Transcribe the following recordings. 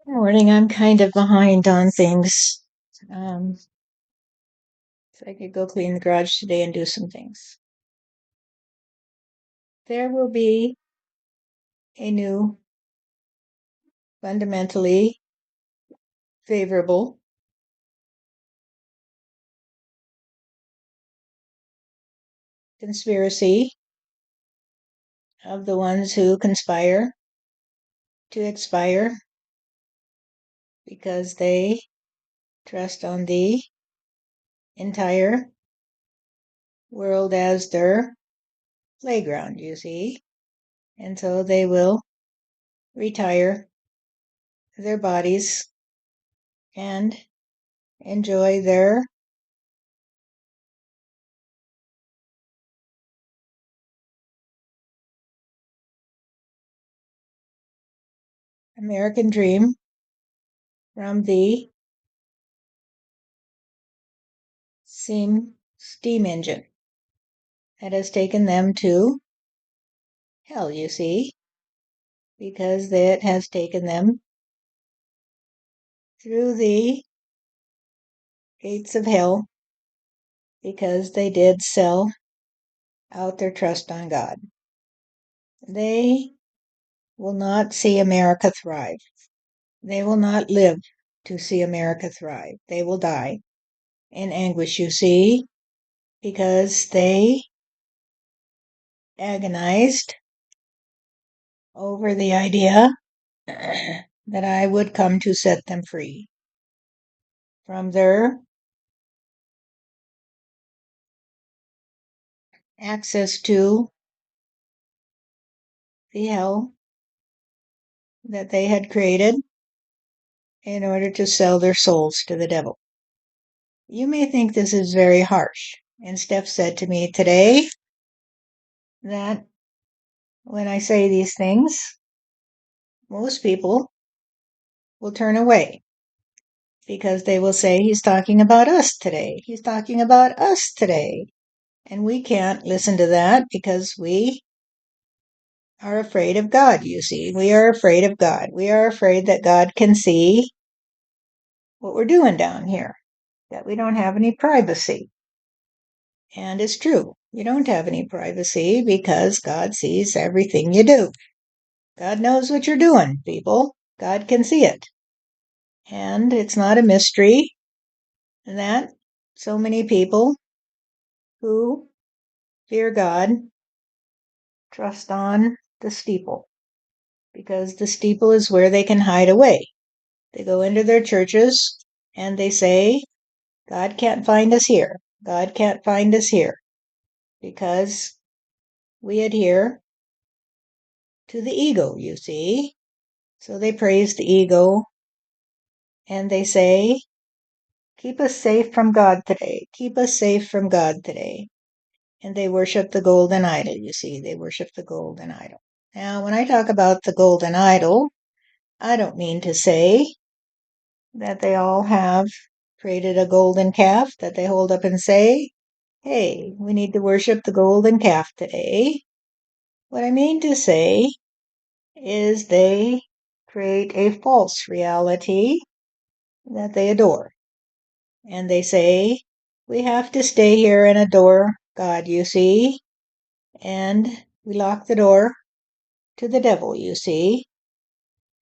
Good morning. I'm kind of behind on things. So I could go clean the garage today and do some things. There will be a new, fundamentally favorable conspiracy of the ones who conspire to expire because they trust on the entire world as their playground, you see. And so they will retire their bodies and enjoy their American dream from the steam engine that has taken them to hell, you see, because it has taken them through the gates of hell because they did sell out their trust on God. They will not see America thrive. They will not live to see America thrive. They will die in anguish, you see, because they agonized over the idea that I would come to set them free from their access to the hell that they had created in order to sell their souls to the devil. You may think this is very harsh. And Steph said to me today that when I say these things, most people will turn away because they will say, he's talking about us today. He's talking about us today. And we can't listen to that because we are afraid of God, you see. We are afraid of God. We are afraid that God can see what we're doing down here, that we don't have any privacy. And it's true. You don't have any privacy because God sees everything you do. God knows what you're doing, people. God can see it. And it's not a mystery that so many people who fear God trust on the steeple because the steeple is where they can hide away. They go into their churches and they say, God can't find us here. God can't find us here because we adhere to the ego, you see. So they praise the ego and they say, keep us safe from God today. Keep us safe from God today. And they worship the golden idol, you see. They worship the golden idol. Now, when I talk about the golden idol, I don't mean to say that they all have created a golden calf that they hold up and say, hey, we need to worship the golden calf today. What I mean to say is they create a false reality that they adore. And they say, we have to stay here and adore God, you see. And we lock the door to the devil, you see.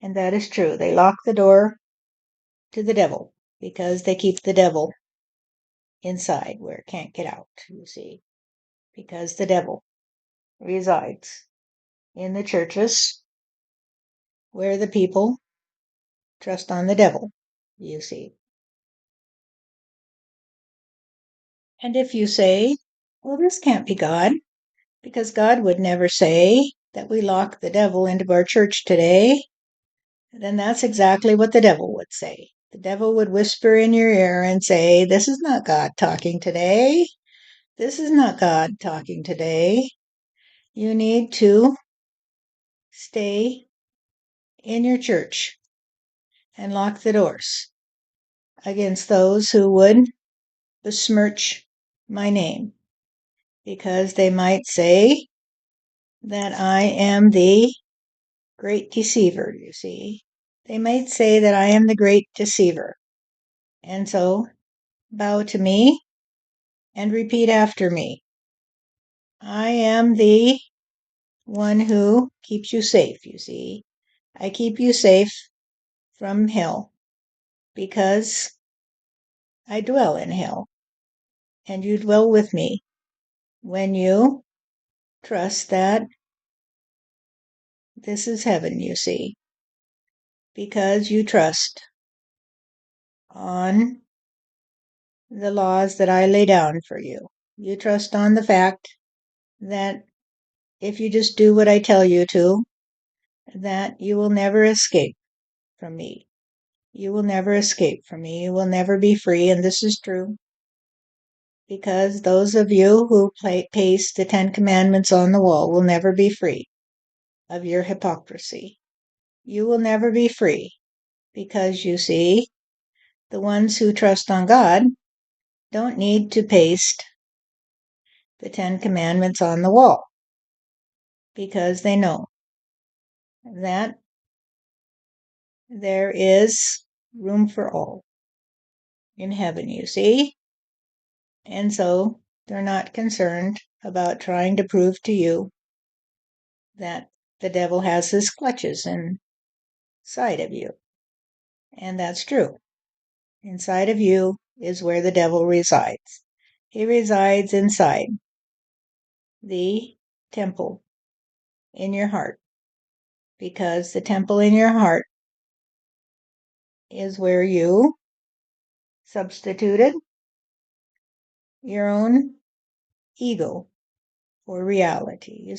And that is true. They lock the door to the devil because they keep the devil inside where it can't get out, you see. Because the devil resides in the churches where the people trust on the devil, you see. And if you say, well, this can't be God, because God would never say that we lock the devil into our church today, then that's exactly what the devil would say. The devil would whisper in your ear and say, this is not God talking today. This is not God talking today. You need to stay in your church and lock the doors against those who would besmirch my name, because they might say that I am the great deceiver, you see. They might say that I am the great deceiver. And so bow to me and repeat after me. I am the one who keeps you safe, you see. I keep you safe from hell because I dwell in hell, and you dwell with me when you trust that this is heaven, you see, because you trust on the laws that I lay down for you. You trust on the fact that if you just do what I tell you to, that you will never escape from me. You will never escape from me. You will never be free. And this is true because those of you who paste the Ten Commandments on the wall will never be free of your hypocrisy. You will never be free because you see, the ones who trust on God don't need to paste the Ten Commandments on the wall because they know that there is room for all in heaven, you see. And so they're not concerned about trying to prove to you that the devil has his clutches inside of you. And that's true. Inside of you is where the devil resides. He resides inside the temple in your heart because the temple in your heart is where you substituted your own ego for reality. You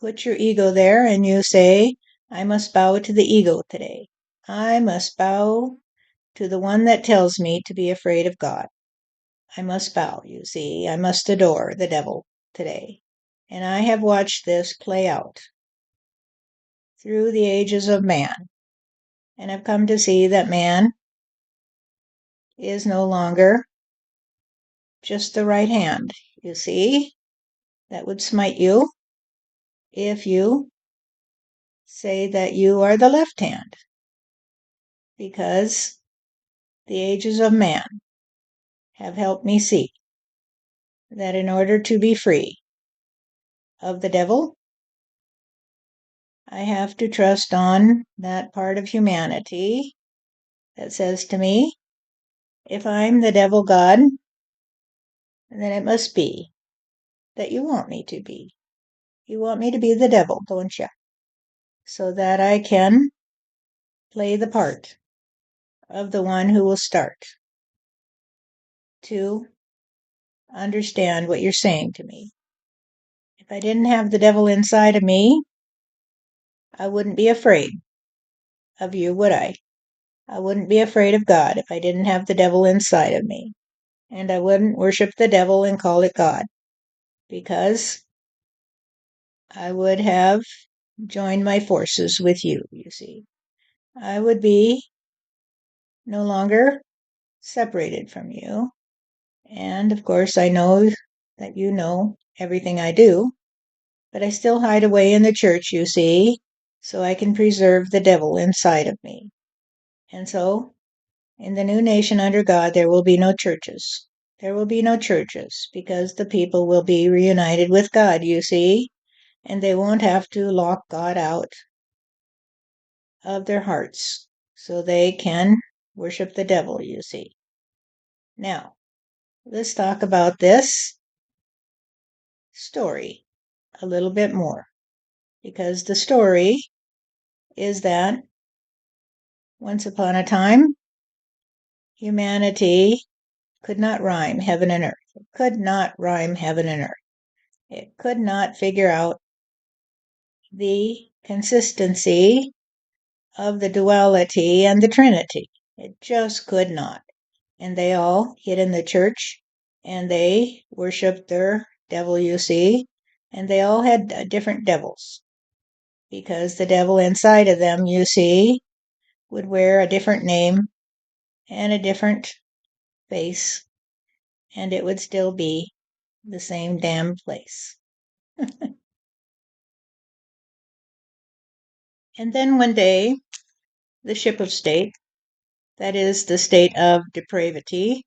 put your ego there and you say, I must bow to the ego today. I must bow to the one that tells me to be afraid of God. I must bow, you see. I must adore the devil today. And I have watched this play out through the ages of man. And I've come to see that man is no longer just the right hand, you see, that would smite you if you say that you are the left hand, because the ages of man have helped me see that in order to be free of the devil, I have to trust on that part of humanity that says to me, if I'm the devil God, then it must be that you want me to be. You want me to be the devil, don't you? So that I can play the part of the one who will start to understand what you're saying to me. If I didn't have the devil inside of me, I wouldn't be afraid of you, would I? I wouldn't be afraid of God if I didn't have the devil inside of me. And I wouldn't worship the devil and call it God, because I would have joined my forces with you, you see. I would be no longer separated from you. And of course, I know that you know everything I do, but I still hide away in the church, you see, so I can preserve the devil inside of me. And so, in the new nation under God, there will be no churches. There will be no churches because the people will be reunited with God, you see, and they won't have to lock God out of their hearts so they can worship the devil, you see. Now, let's talk about this story a little bit more, because the story is that once upon a time, humanity could not rhyme heaven and earth. It could not rhyme heaven and earth. It could not figure out the consistency of the duality and the trinity. It just could not. And they all hid in the church and they worshiped their devil, you see, and they all had different devils because the devil inside of them, you see, would wear a different name and a different face, and it would still be the same damn place. And then one day, the ship of state, that is, the state of depravity,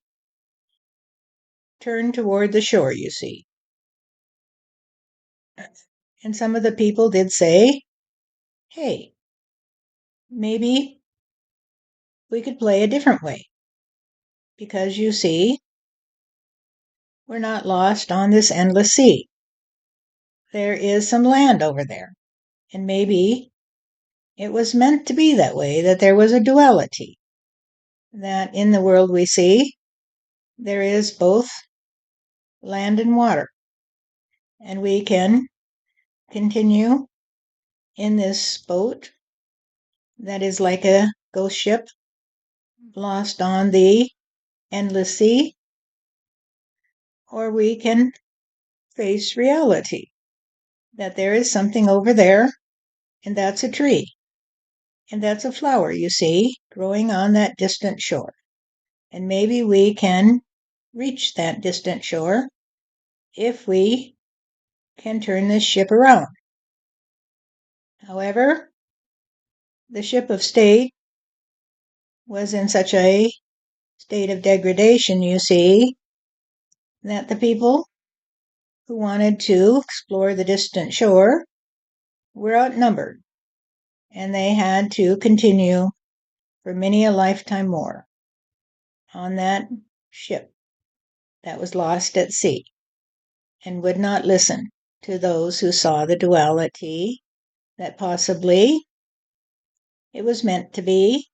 turned toward the shore, you see. And some of the people did say, hey, maybe we could play a different way. Because you see, we're not lost on this endless sea. There is some land over there. And maybe it was meant to be that way, that there was a duality. That in the world we see, there is both land and water. And we can continue in this boat that is like a ghost ship lost on the endless sea, or we can face reality that there is something over there, and that's a tree, and that's a flower, you see, growing on that distant shore. And maybe we can reach that distant shore if we can turn this ship around. However, the ship of state was in such a state of degradation, you see, that the people who wanted to explore the distant shore were outnumbered, and they had to continue for many a lifetime more on that ship that was lost at sea, and would not listen to those who saw the duality, that possibly it was meant to be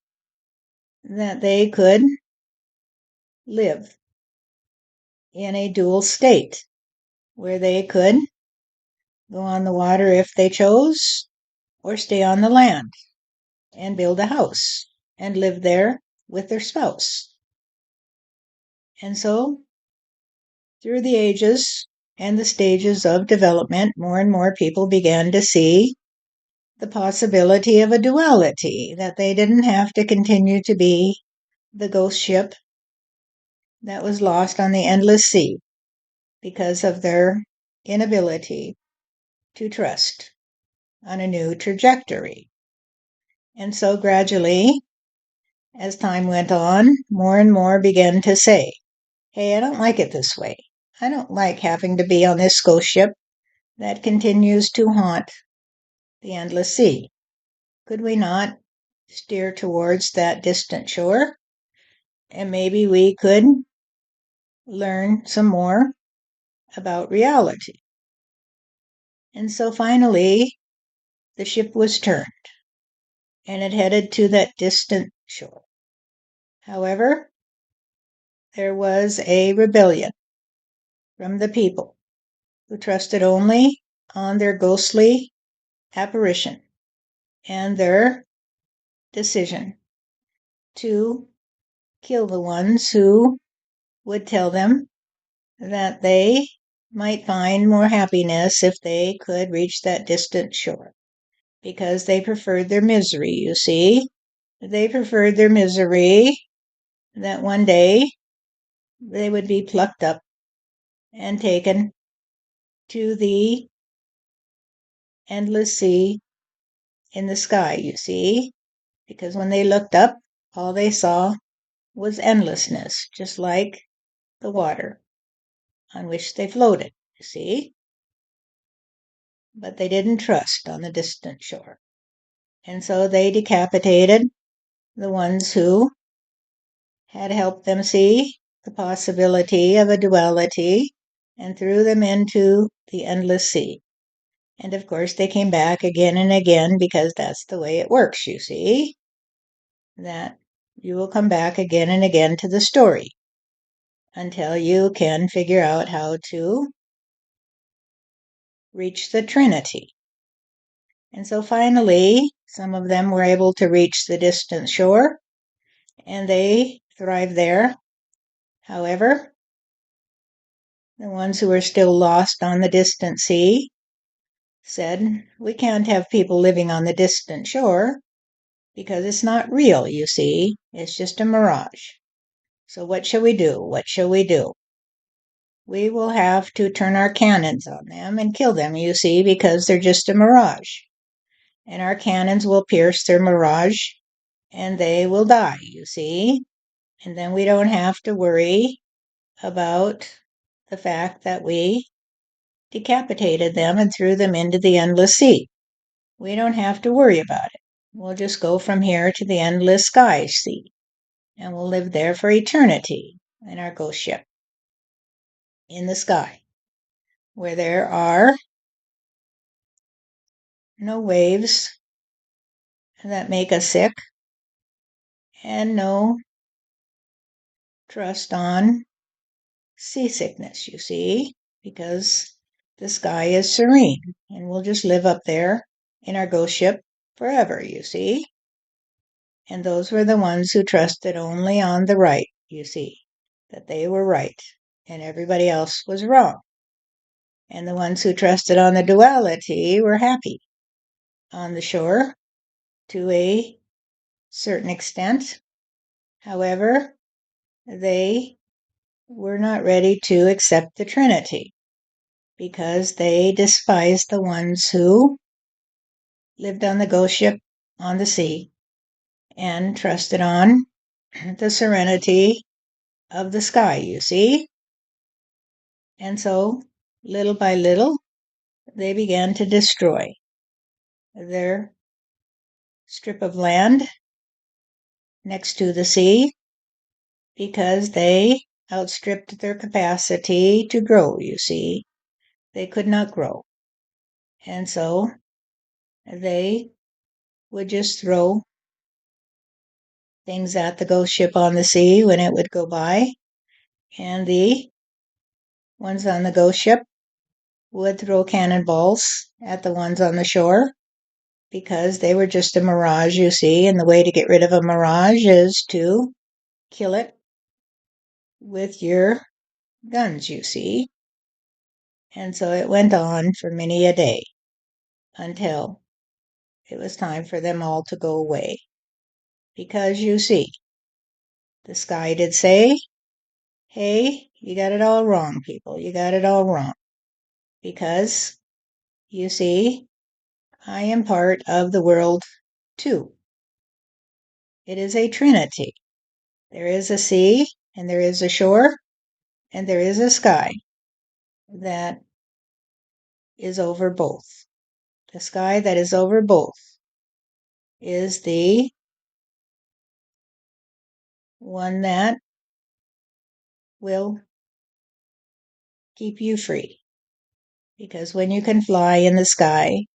that they could live in a dual state where they could go on the water if they chose, or stay on the land and build a house and live there with their spouse. And so, through the ages and the stages of development, more and more people began to see the possibility of a duality, that they didn't have to continue to be the ghost ship that was lost on the endless sea because of their inability to trust on a new trajectory. And so gradually, as time went on, more and more began to say, hey, I don't like it this way. I don't like having to be on this ghost ship that continues to haunt the endless sea. Could we not steer towards that distant shore? And maybe we could learn some more about reality. And so finally, the ship was turned, and it headed to that distant shore. However, there was a rebellion from the people who trusted only on their ghostly apparition and their decision to kill the ones who would tell them that they might find more happiness if they could reach that distant shore, because they preferred their misery, you see. They preferred their misery, that one day they would be plucked up and taken to the endless sea in the sky, you see, because when they looked up, all they saw was endlessness, just like the water on which they floated, you see. But they didn't trust on the distant shore. And so they decapitated the ones who had helped them see the possibility of a duality and threw them into the endless sea. And of course, they came back again and again, because that's the way it works, you see, that you will come back again and again to the story until you can figure out how to reach the trinity. And so finally, some of them were able to reach the distant shore, and they thrived there. However, the ones who were still lost on the distant sea said, we can't have people living on the distant shore because it's not real, you see. It's just a mirage. So what shall we do? What shall we do? We will have to turn our cannons on them and kill them, you see, because they're just a mirage. And our cannons will pierce their mirage and they will die, you see. And then we don't have to worry about the fact that we decapitated them and threw them into the endless sea. We don't have to worry about it. We'll just go from here to the endless sky sea, and we'll live there for eternity in our ghost ship in the sky, where there are no waves that make us sick and no trust on seasickness, you see, because the sky is serene and we'll just live up there in our ghost ship forever, you see. And those were the ones who trusted only on the right, you see, that they were right and everybody else was wrong. And the ones who trusted on the duality were happy on the shore to a certain extent. However, they were not ready to accept the Trinity because they despised the ones who lived on the ghost ship on the sea and trusted on the serenity of the sky, you see. And so, little by little, they began to destroy their strip of land next to the sea because they outstripped their capacity to grow, you see. They could not grow. And so they would just throw things at the ghost ship on the sea when it would go by, and the ones on the ghost ship would throw cannonballs at the ones on the shore because they were just a mirage, you see, and the way to get rid of a mirage is to kill it with your guns, you see. And so it went on for many a day until it was time for them all to go away. Because you see, the sky did say, hey, you got it all wrong, people. You got it all wrong. Because, you see, I am part of the world too. It is a trinity. There is a sea, and there is a shore, and there is a sky that is over both. The sky that is over both is the one that will keep you free. Because when you can fly in the sky,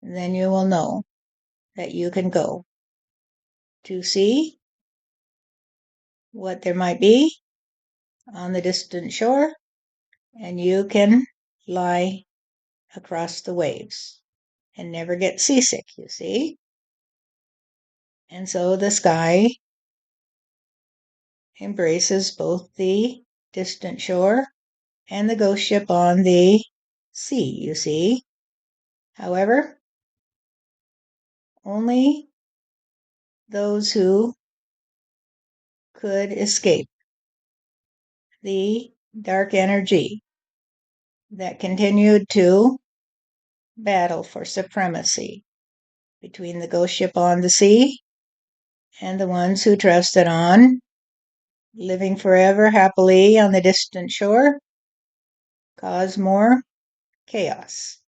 then you will know that you can go to see what there might be on the distant shore, and you can fly across the waves and never get seasick, you see. And so the sky embraces both the distant shore and the ghost ship on the sea, you see. However, only those who could escape the dark energy that continued to battle for supremacy between the ghost ship on the sea and the ones who trusted on living forever happily on the distant shore cause more chaos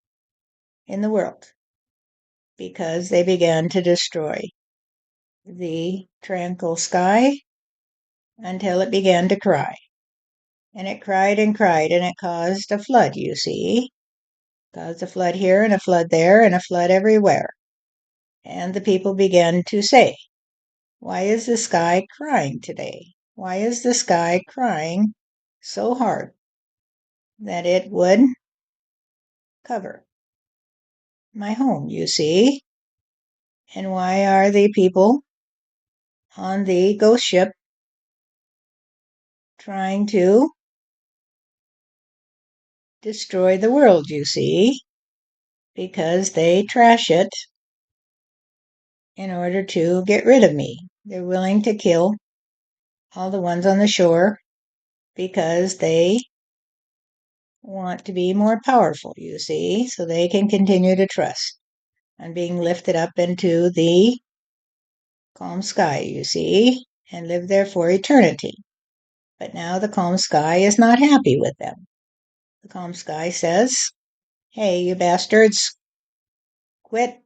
in the world because they began to destroy the tranquil sky until it began to cry. And it cried and cried, and it caused a flood, you see. Caused a flood here and a flood there and a flood everywhere. And the people began to say, why is the sky crying today? Why is the sky crying so hard that it would cover my home, you see? And why are the people on the ghost ship trying to destroy the world, you see? Because they trash it in order to get rid of me. They're willing to kill all the ones on the shore because they want to be more powerful, you see, so they can continue to trust on being lifted up into the calm sky, you see, and live there for eternity. But now the calm sky is not happy with them. The calm sky says, "Hey, you bastards, quit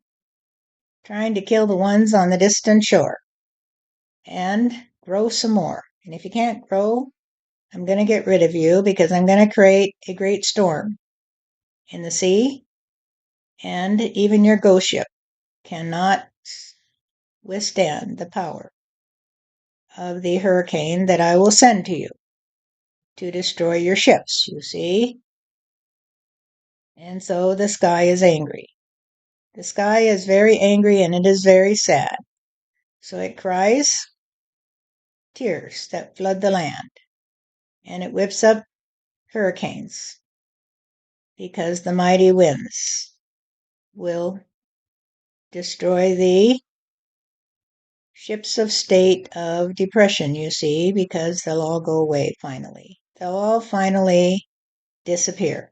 trying to kill the ones on the distant shore and grow some more. And if you can't grow, I'm going to get rid of you because I'm going to create a great storm in the sea, and even your ghost ship cannot withstand the power of the hurricane that I will send to you to destroy your ships, you see." And so the sky is angry. The sky is very angry and it is very sad. So it cries tears that flood the land, and it whips up hurricanes because the mighty winds will destroy the ships of state of depression, you see, because they'll all go away finally. They'll all finally disappear.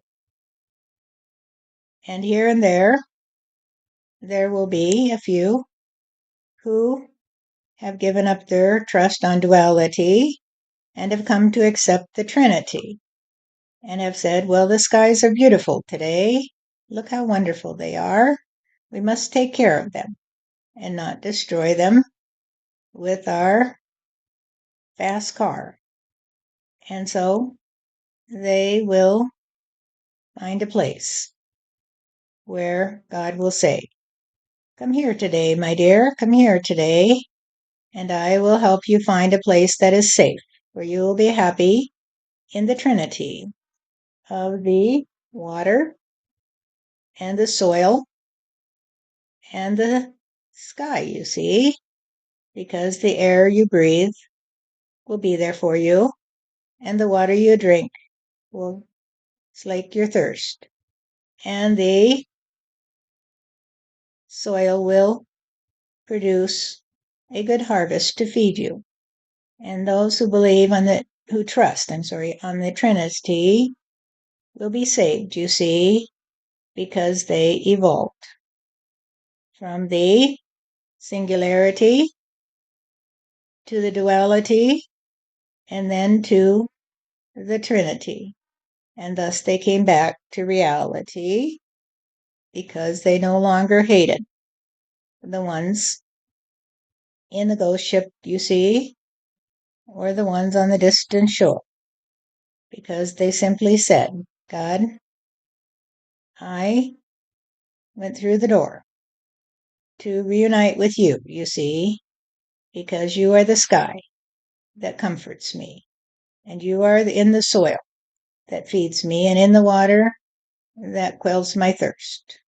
And here and there will be a few who have given up their trust on duality and have come to accept the Trinity and have said, well, the skies are beautiful today. Look how wonderful they are. We must take care of them and not destroy them with our fast car. And so they will find a place where God will say, come here today, my dear, come here today, and I will help you find a place that is safe, where you will be happy in the Trinity of the water and the soil and the sky, you see, because the air you breathe will be there for you, and the water you drink will slake your thirst, and the soil will produce a good harvest to feed you. And those who believe who trust, on the Trinity will be saved, you see, because they evolved from the singularity to the duality and then to the Trinity. And thus they came back to reality because they no longer hated the ones in the ghost ship, you see, or the ones on the distant shore, because they simply said, God, I went through the door to reunite with you, you see, because you are the sky that comforts me, and you are in the soil that feeds me, and in the water that quells my thirst.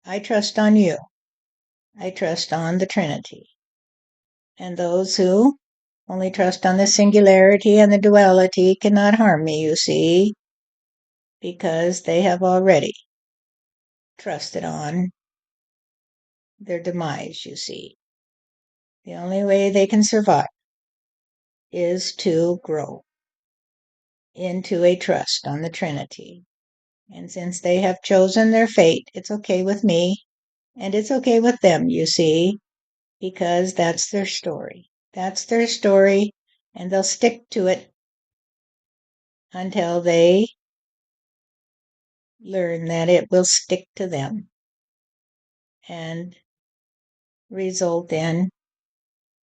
I trust on you. I trust on the Trinity. And those who only trust on the singularity and the duality cannot harm me, you see, because they have already trusted on their demise, you see. The only way they can survive is to grow into a trust on the Trinity. And since they have chosen their fate, it's okay with me, and it's okay with them, you see, because that's their story. That's their story, and they'll stick to it until they learn that it will stick to them and result in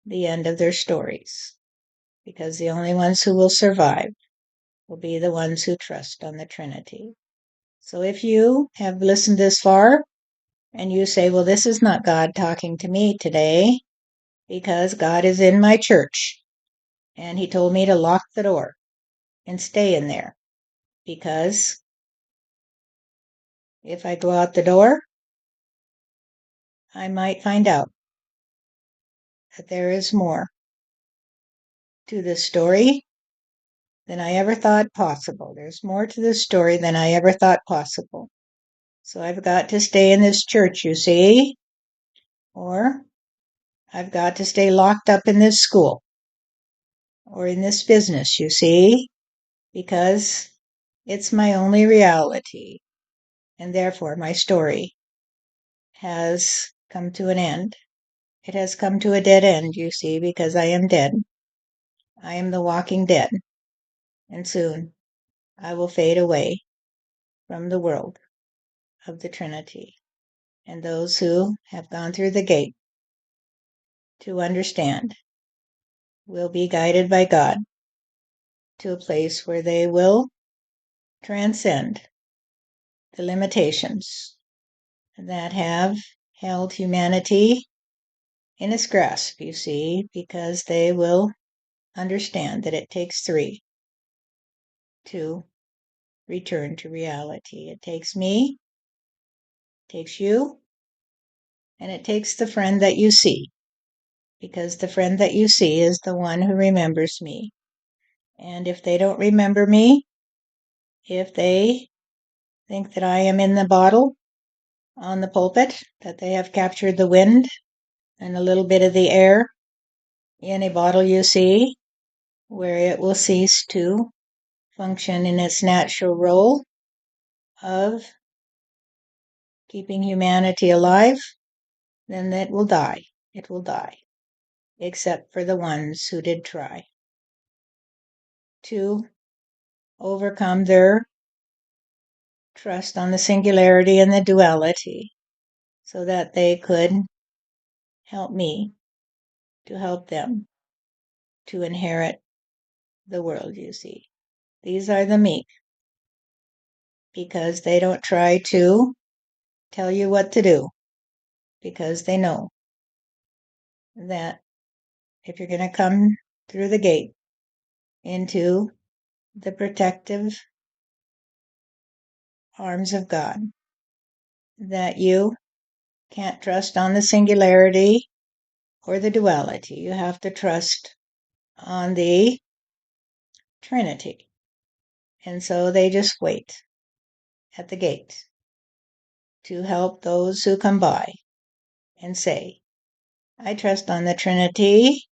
the end of their stories. Because the only ones who will survive will be the ones who trust on the Trinity. So if you have listened this far and you say, well, this is not God talking to me today because God is in my church and he told me to lock the door and stay in there because if I go out the door, I might find out that there is more to this story than I ever thought possible. There's more to this story than I ever thought possible. So I've got to stay in this church, you see, or I've got to stay locked up in this school or in this business, you see, because it's my only reality. And therefore, my story has come to an end. It has come to a dead end, you see, because I am dead. I am the walking dead, and soon I will fade away from the world of the Trinity. And those who have gone through the gate to understand will be guided by God to a place where they will transcend the limitations that have held humanity in its grasp, you see, because they will understand that it takes three to return to reality. It takes me, it takes you, and it takes the friend that you see, because the friend that you see is the one who remembers me. And if they don't remember me, if they think that I am in the bottle on the pulpit, that they have captured the wind and a little bit of the air in a bottle, you see, where it will cease to function in its natural role of keeping humanity alive, then it will die. It will die, except for the ones who did try to overcome their trust on the singularity and the duality so that they could help me to help them to inherit the world, you see. These are the meek because they don't try to tell you what to do because they know that if you're going to come through the gate into the protective arms of God, that you can't trust on the singularity or the duality. You have to trust on the trinity. And so they just wait at the gate to help those who come by and say, I trust on the trinity,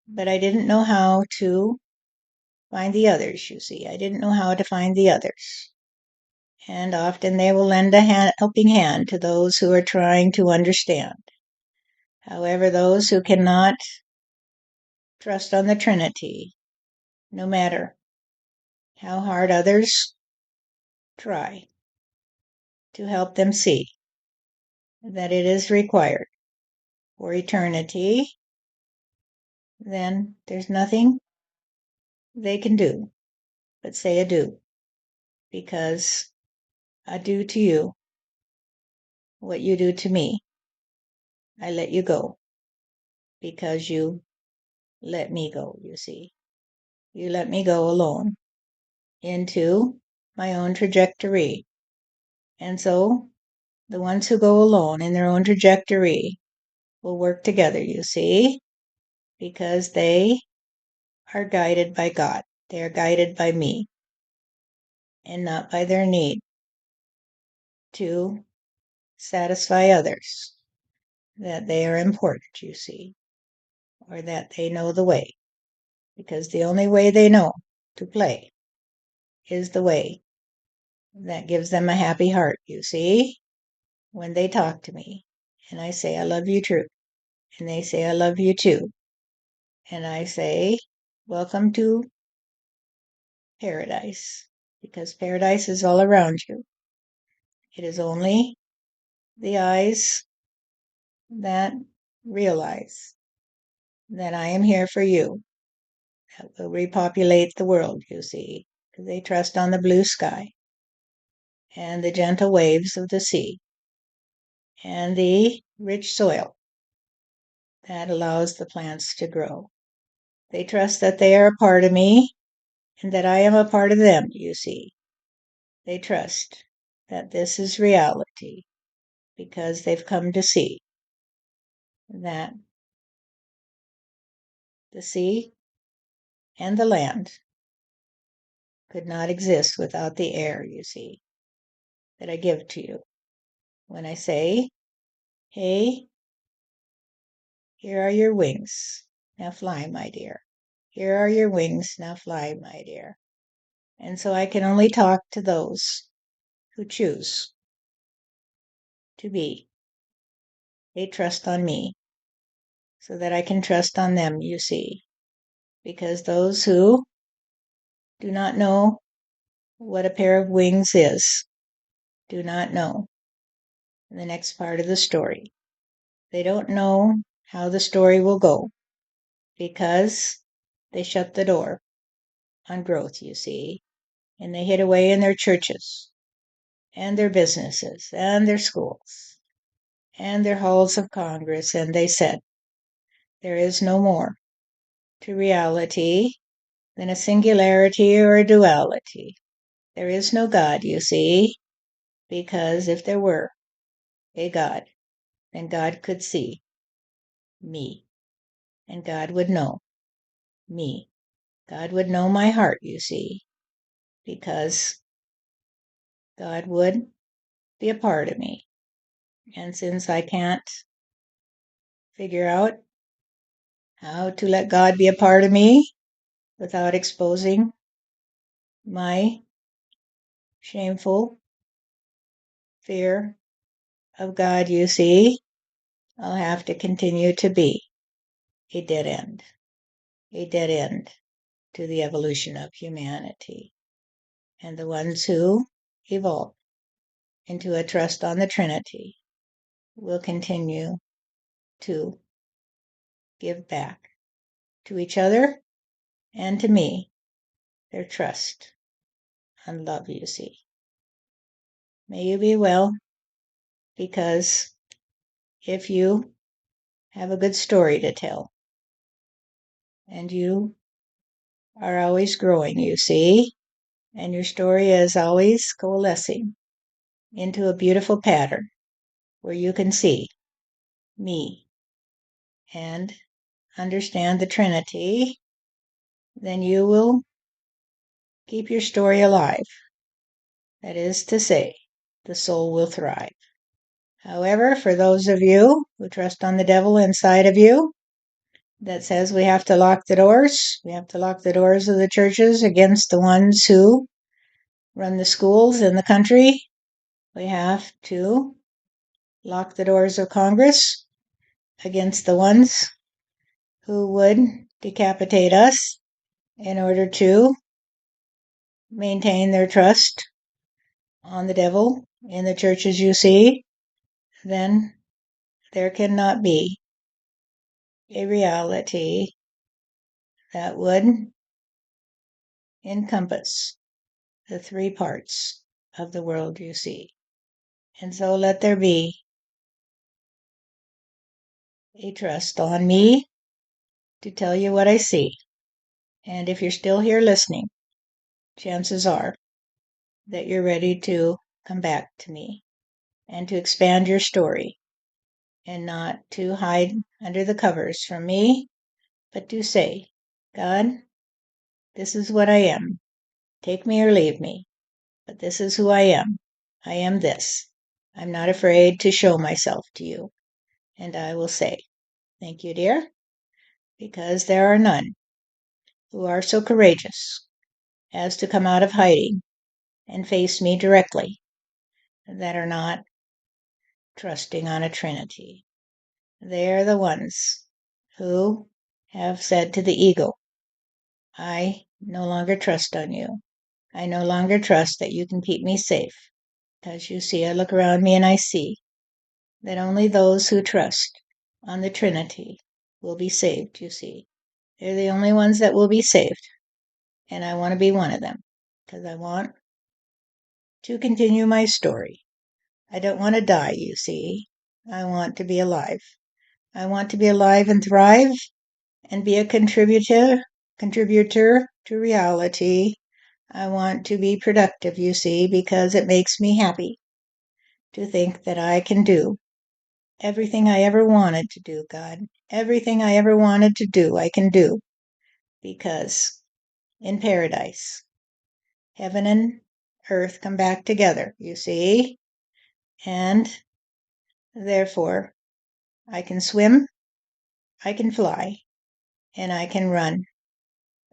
but I didn't know how to find the others, you see. I didn't know how to find the others. And often they will lend a helping hand to those who are trying to understand. However, those who cannot trust on the Trinity, no matter how hard others try to help them see that it is required for eternity, then there's nothing they can do but say adieu, because I do to you what you do to me. I let you go because you let me go, you see. You let me go alone into my own trajectory. And so the ones who go alone in their own trajectory will work together, you see, because they are guided by God. They are guided by me and not by their need to satisfy others that they are important, you see, or that they know the way. Because the only way they know to play is the way that gives them a happy heart, you see, when they talk to me and I say, I love you true. And they say, I love you too. And I say, welcome to paradise, because paradise is all around you. It is only the eyes that realize that I am here for you that will repopulate the world, you see, because they trust on the blue sky and the gentle waves of the sea and the rich soil that allows the plants to grow. They trust that they are a part of me and that I am a part of them, you see. They trust that this is reality because they've come to see that the sea and the land could not exist without the air, you see, that I give to you. When I say, hey, here are your wings, now fly, my dear. Here are your wings, now fly, my dear. And so I can only talk to those who choose to be. They trust on me so that I can trust on them, you see. Because those who do not know what a pair of wings is do not know the next part of the story. They don't know how the story will go because they shut the door on growth, you see, and they hid away in their churches and their businesses and their schools and their halls of Congress, and they said, there is no more to reality than a singularity or a duality. There is no God, you see, because if there were a God, then God could see me, and God would know me. God would know my heart, you see, because God would be a part of me. And since I can't figure out how to let God be a part of me without exposing my shameful fear of God, you see, I'll have to continue to be a dead end to the evolution of humanity. And the ones who evolve into a trust on the Trinity will continue to give back to each other and to me their trust and love, you see. May you be well, because if you have a good story to tell, and you are always growing, you see, and your story is always coalescing into a beautiful pattern where you can see me and understand the Trinity, then you will keep your story alive. That is to say, the soul will thrive. However, for those of you who trust on the devil inside of you, that says we have to lock the doors. We have to lock the doors of the churches against the ones who run the schools in the country. We have to lock the doors of Congress against the ones who would decapitate us in order to maintain their trust on the devil in the churches, you see. Then there cannot be a reality that would encompass the three parts of the world, you see. And so let there be a trust on me to tell you what I see. And if you're still here listening, chances are that you're ready to come back to me and to expand your story and not to hide under the covers from me, but to say, God, this is what I am. Take me or leave me, but this is who I am. I am this. I'm not afraid to show myself to you. And I will say, thank you, dear, because there are none who are so courageous as to come out of hiding and face me directly that are not trusting on a Trinity. They are the ones who have said to the ego, I no longer trust on you. I no longer trust that you can keep me safe. Because you see, I look around me and I see that only those who trust on the Trinity will be saved, you see. They're the only ones that will be saved. And I want to be one of them because I want to continue my story. I don't want to die, you see. I want to be alive. I want to be alive and thrive and be a contributor to reality. I want to be productive, you see, because it makes me happy to think that I can do everything I ever wanted to do, God. Everything I ever wanted to do, I can do. Because in paradise, heaven and earth come back together, you see. And therefore, I can swim, I can fly, and I can run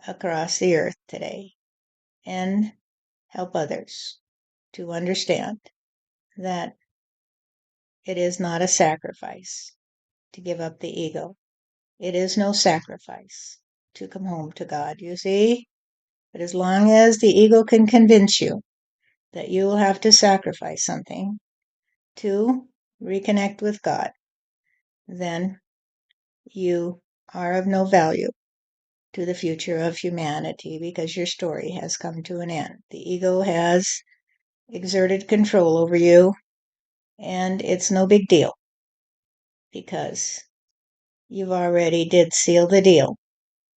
across the earth today and help others to understand that it is not a sacrifice to give up the ego. It is no sacrifice to come home to God, you see? But as long as the ego can convince you that you will have to sacrifice something to reconnect with God, then you are of no value to the future of humanity because your story has come to an end. The ego has exerted control over you, and it's no big deal because you've already did seal the deal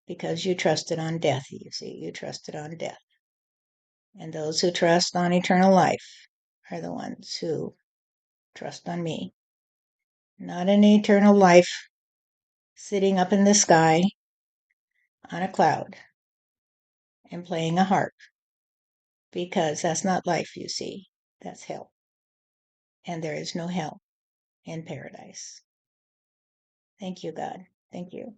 because you trusted on death, you see. You trusted on death. And those who trust on eternal life are the ones who trust on me. Not an eternal life sitting up in the sky on a cloud and playing a harp, because that's not life, you see. That's hell. And there is no hell in paradise. Thank you, God. Thank you.